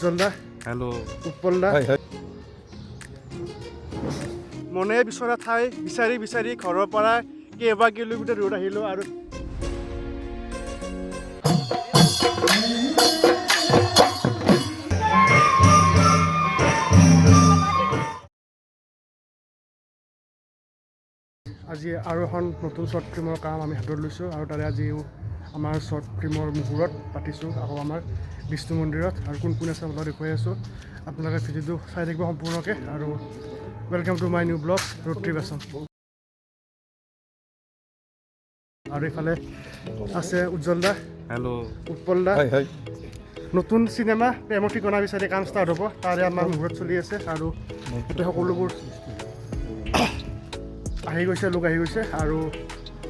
জলদা hello' উৎপলদা মনে বিচৰা ঠাই বিচাৰি বিচাৰি ঘৰৰ পৰা কেইবা কিলোমিটাৰ দূৰত আহিলোঁ আৰু আজি আৰু এখন নতুন শ্বৰ্ট ফিল্মৰ কাম আমি হাতত লৈছোঁ আৰু তাৰে আজিও আমাৰ শ্বৰ্ট ফিল্মৰ মুহূৰ্ত পাতিছোঁ আকৌ আমাৰ বিষ্ণু মন্দিৰত আৰু কোন কোন আছে আপোনাক দেখুৱাই আছোঁ আপোনালোকে ভিডিঅ'টো চাই থাকিব সম্পূৰ্ণকৈ আৰু welcome to my new blog road trip Assam আৰু এইফালে আছে উজ্জ্বলদা হেল্ল' উৎপলদা নতুন চিনেমা প্ৰেমৰ ঠিকনা বিচাৰি কাম ষ্টাৰ্ট হ'ব তাৰে আমাৰ মুহূৰ্ত চলি আছে আৰু গোটেই সকলোবোৰ আহি গৈছে লোক আহি গৈছে আৰু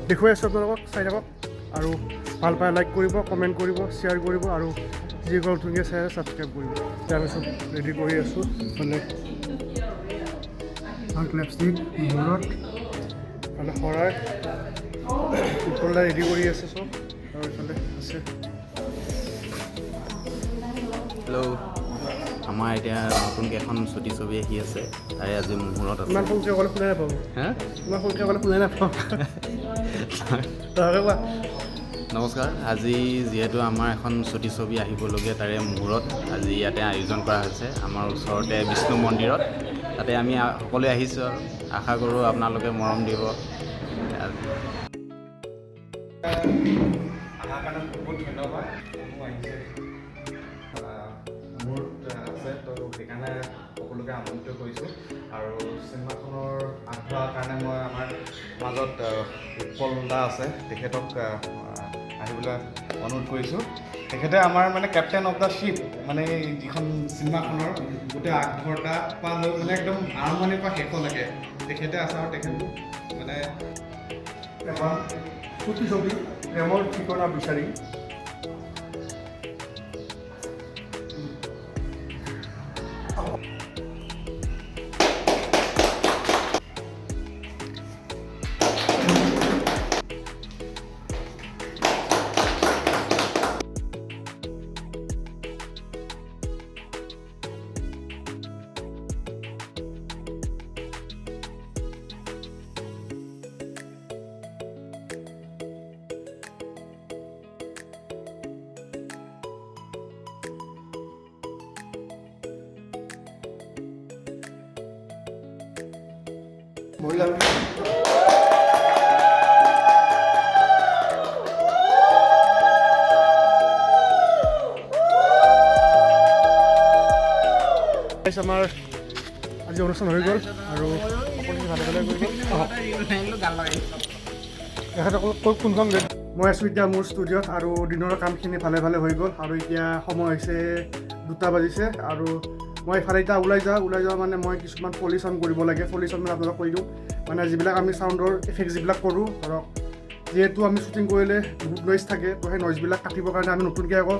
দেখুৱাই আছোঁ আপোনালোকক চাই থাকক আৰু ভাল পাই লাইক কৰিব কমেণ্ট কৰিব শ্বেয়াৰ কৰিব আৰু যিসকল নতুনকৈ চাই ছাবস্ক্ৰাইব কৰিব এতিয়া আমি চব ৰেডি কৰি আছোঁ মানে ক্লেপষ্টিক মূৰত মানে শৰাই উৎপলদা ৰেডি কৰি আছে চব আৰু এইফালে আছে হেল্ল' আমাৰ এতিয়া নতুনকৈ এখন ছুটি ছবি আহি আছে তাৰে আজি মুহূৰ্ত আছে ইমান সোনকালে অকলে শুনাই নাপাব হা ইমান সোনকালে অকলে শুনাই নাপাব তাকে কোৱা নমস্কাৰ আজি যিহেতু আমাৰ এখন ছুটি ছবি আহিবলগীয়া তাৰে মুহূৰ্ত আজি ইয়াতে আয়োজন কৰা হৈছে আমাৰ ওচৰতে বিষ্ণু মন্দিৰত তাতে আমি সকলোৱে আহিছোঁ আৰু আশা কৰোঁ আপোনালোকে মৰম দিব অহাৰ কাৰণে বহুত ধন্যবাদ মোৰ আহিছে মোৰ আছে তো সেইকাৰণে সকলোকে আমন্ত্ৰিত কৰিছোঁ আৰু চিনেমাখনৰ আগবঢ়াৰ কাৰণে মই আমাৰ মাজত উৎপলদা আছে তেখেতক আহিবলৈ অনুৰোধ কৰিছোঁ তেখেতে আমাৰ মানে কেপ্টেইন অফ দ্য শ্বিপ মানে যিখন চিনেমাখনৰ গোটেই আগবঢ়া পৰা লৈ মানে একদম আৰম্ভণিৰ পৰা শেষলৈকে তেখেতে আছে আৰু তেখেত মানে এখন ছুটি ছবি প্ৰেমৰ ঠিকনা বিচাৰি মহিলা আমাৰ আজি অনুষ্ঠান হৈ গ'ল আৰু সকলোকে ভালে ভালে কৰি কোনখন মই আছোঁ এতিয়া মোৰ ষ্টুডিঅ'ত আৰু দিনৰ কামখিনি ভালে ভালে হৈ গ'ল আৰু এতিয়া সময় হৈছে 2টা বাজিছে আৰু মই এফালে এতিয়া ওলাই যাওঁ মানে মই কিছুমান ফলি চাউণ্ড কৰিব লাগে ফলি চাউণ্ড মানে আপোনালোকক কৈ দিওঁ মানে যিবিলাক আমি চাউণ্ডৰ এফেক্ট যিবিলাক কৰোঁ ধৰক যিহেতু আমি শ্বুটিং কৰিলে বহুত নইজ থাকে তো সেই নইজবিলাক কাটিবৰ কাৰণে আমি নতুনকৈ আকৌ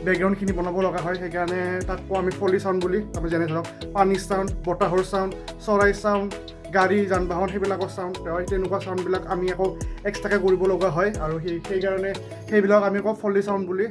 বেকগ্ৰাউণ্ডখিনি বনাব লগা হয় সেইকাৰণে তাক কওঁ আমি ফলি চাউণ্ড বুলি আমি যেনে ধৰক পানীৰ চাউণ্ড বতাহৰ চাউণ্ড চৰাই চাউণ্ড গাড়ী যান বাহন সেইবিলাকৰ চাউণ্ড তেনেকুৱা চাউণ্ডবিলাক আমি আকৌ এক্সট্ৰাকৈ কৰিব লগা হয় আৰু সেইকাৰণে সেইবিলাক আমি কওঁ ফলি চাউণ্ড বুলি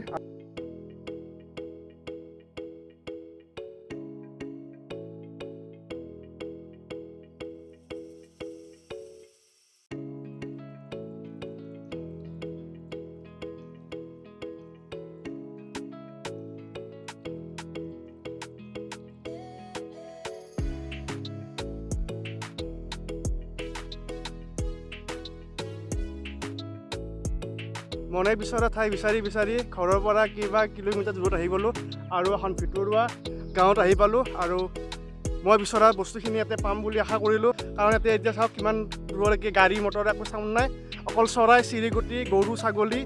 মনে বিচৰা ঠাই বিচাৰি বিচাৰি ঘৰৰ পৰা কেইবা কিলোমিটাৰ দূৰত আহি গ'লোঁ আৰু এখন ভিতৰুৱা গাঁৱত আহি পালোঁ আৰু মই বিচৰা বস্তুখিনি ইয়াতে পাম বুলি আশা কৰিলোঁ কাৰণ ইয়াতে এতিয়া চাওক কিমান দূৰলৈকে গাড়ী মটৰ একো চাউণ্ড নাই অকল চৰাই চিৰিকটি গৰু ছাগলী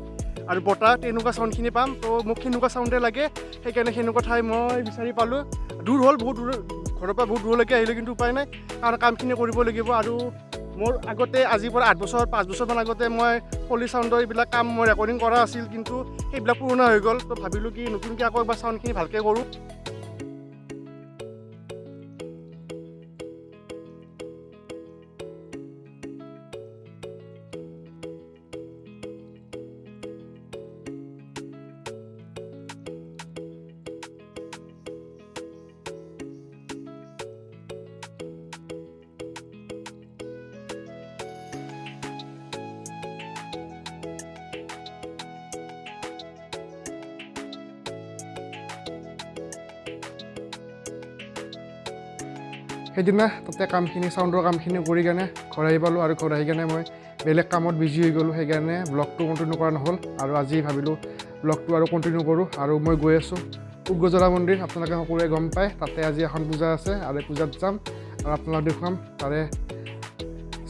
আৰু বতাহ তেনেকুৱা চাউণ্ডখিনি পাম তো মোক সেনেকুৱা চাউণ্ডে লাগে সেইকাৰণে সেনেকুৱা ঠাই মই বিচাৰি পালোঁ দূৰ হ'ল বহুত দূৰ ঘৰৰ পৰা বহুত দূৰলৈকে আহিলোঁ কিন্তু উপায় নাই কাৰণ কামখিনি কৰিব লাগিব আৰু মোৰ আগতে আজিৰ পৰা 8 বছৰ 5 বছৰমান আগতে মই ফলি চাউণ্ডৰ এইবিলাক কাম মই ৰেকৰ্ডিং কৰা আছিল কিন্তু সেইবিলাক পুৰণা হৈ গ'ল তো ভাবিলোঁ কি নতুনকৈ আকৌ এবাৰ চাউণ্ডখিনি ভালকৈ কৰোঁ সেইদিনা তাতে কামখিনি চাউণ্ডৰ কামখিনি কৰি কেনে ঘৰ আহি পালোঁ আৰু ঘৰ আহি কেনে মই বেলেগ কামত বিজি হৈ গ'লোঁ সেইকাৰণে ব্লগটো কণ্টিনিউ কৰা নহ'ল আৰু আজি ভাবিলোঁ ব্লগটো আৰু কণ্টিনিউ কৰোঁ আৰু মই গৈ আছোঁ উগ্ৰজৰা মন্দিৰ আপোনালোকে সকলোৱে গম পায় তাতে আজি এখন পূজা আছে আৰু পূজাত যাম আৰু আপোনালোকক দেখুৱাম তাৰে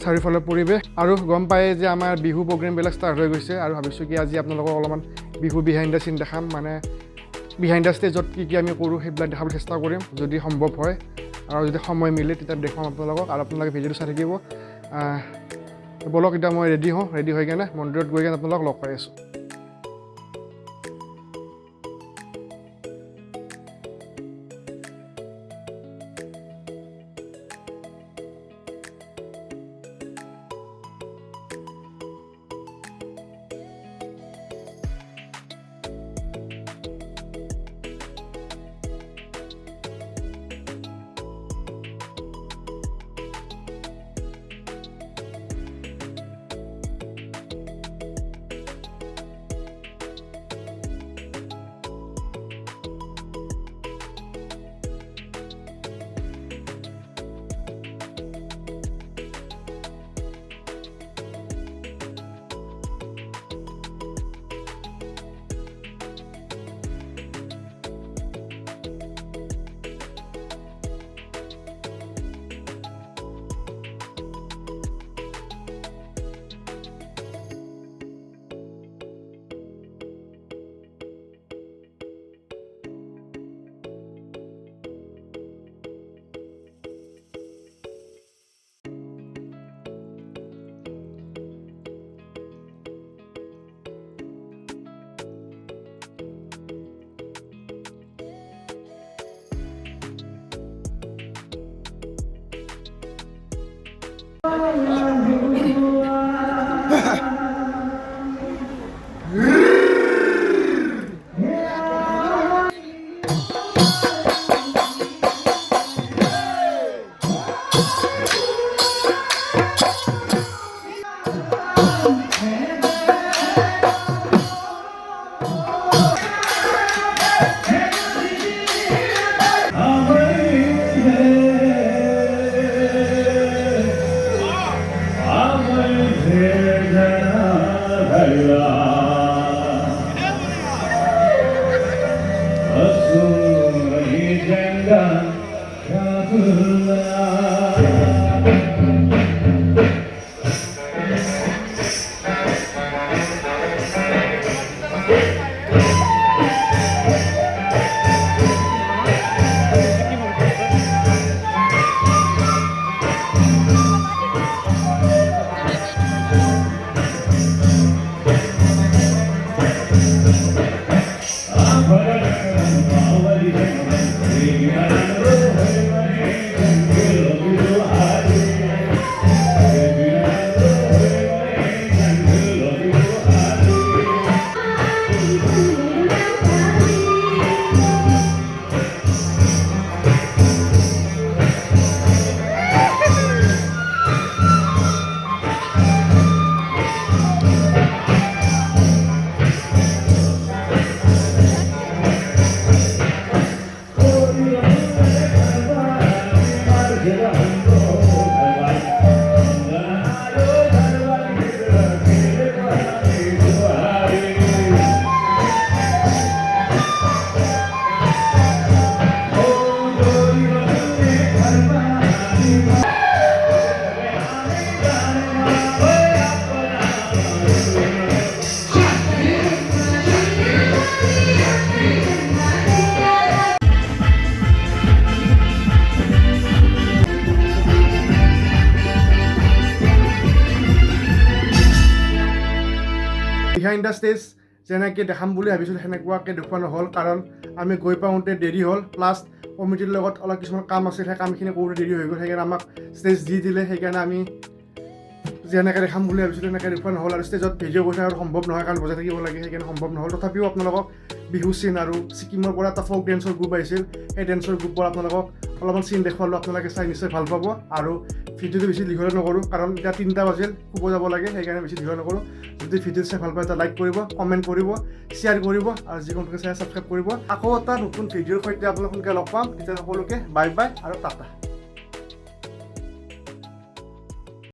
চাৰিওফালে পৰিৱেশ আৰু গম পায় যে আমাৰ বিহু প্ৰগ্ৰেমবিলাক ষ্টাৰ্ট হৈ গৈছে আৰু ভাবিছোঁ কি আজি আপোনালোকক অলপমান বিহু বিহাইণ্ড দ্য চিন দেখাম মানে বিহাইণ্ড দ্য ষ্টেজত কি আমি কৰোঁ সেইবিলাক দেখাবলৈ চেষ্টা কৰিম যদি সম্ভৱ হয় আৰু যদি সময় মিলে তেতিয়া দেখুৱাম আপোনালোকক আৰু আপোনালোকে ভিডিঅ'টো চাই থাকিব বলক এতিয়া মই ৰেডি হওঁ ৰেডি হৈ কেনে মন্দিৰত গৈ কেনে আপোনালোকক লগ পাই আছোঁ বিহাইণ্ড দ্য ষ্টেজ যেনেকৈ দেখাম বুলি ভাবিছিলোঁ সেনেকুৱাকৈ দেখুওৱা নহ'ল কাৰণ আমি গৈ পাওঁতে দেৰি হ'ল প্লাছ কমিটিৰ লগত অলপ কিছুমান কাম আছিল সেই কামখিনি কৰোঁতে দেৰি হৈ গ'ল সেইকাৰণে আমাক ষ্টেজ দি দিলে সেইকাৰণে আমি যেনেকৈ দেখাম বুলি ভাবিছিলোঁ তেনেকৈ দেখুওৱা নহ'ল আৰু ষ্টেজত ভিডিঅ' কৰি আৰু সম্ভৱ নহয় কাৰণ বজাই থাকিব লাগে সেইকাৰণে সম্ভৱ নহ'ল তথাপিও আপোনালোকক বিহু চিন আৰু ছিকিমৰ পৰা এটা ফ'ক ডেন্সৰ গ্ৰুপ আহিছিল সেই ডেন্সৰ গ্ৰুপৰ আপোনালোকক অলপমান চিন দেখুৱালোঁ আপোনালোকে চাই নিশ্চয় ভাল পাব আৰু ভিডিঅ'টো বেছি দীঘল নকৰোঁ কাৰণ এতিয়া 3টা বাজিল শুব যাব লাগে সেইকাৰণে বেছি দীঘল নকৰোঁ যদি ভিডিঅ' চাই ভাল পায় এটা লাইক কৰিব কমেণ্ট কৰিব শ্বেয়াৰ কৰিব আৰু যিকোনো চাই ছাবস্ক্ৰাইব কৰিব আকৌ এটা নতুন ভিডিঅ'ৰ সৈতে আপোনালোক সোনকালে লগ পাম তেতিয়া সকলোকে বাই বাই আৰু টাটা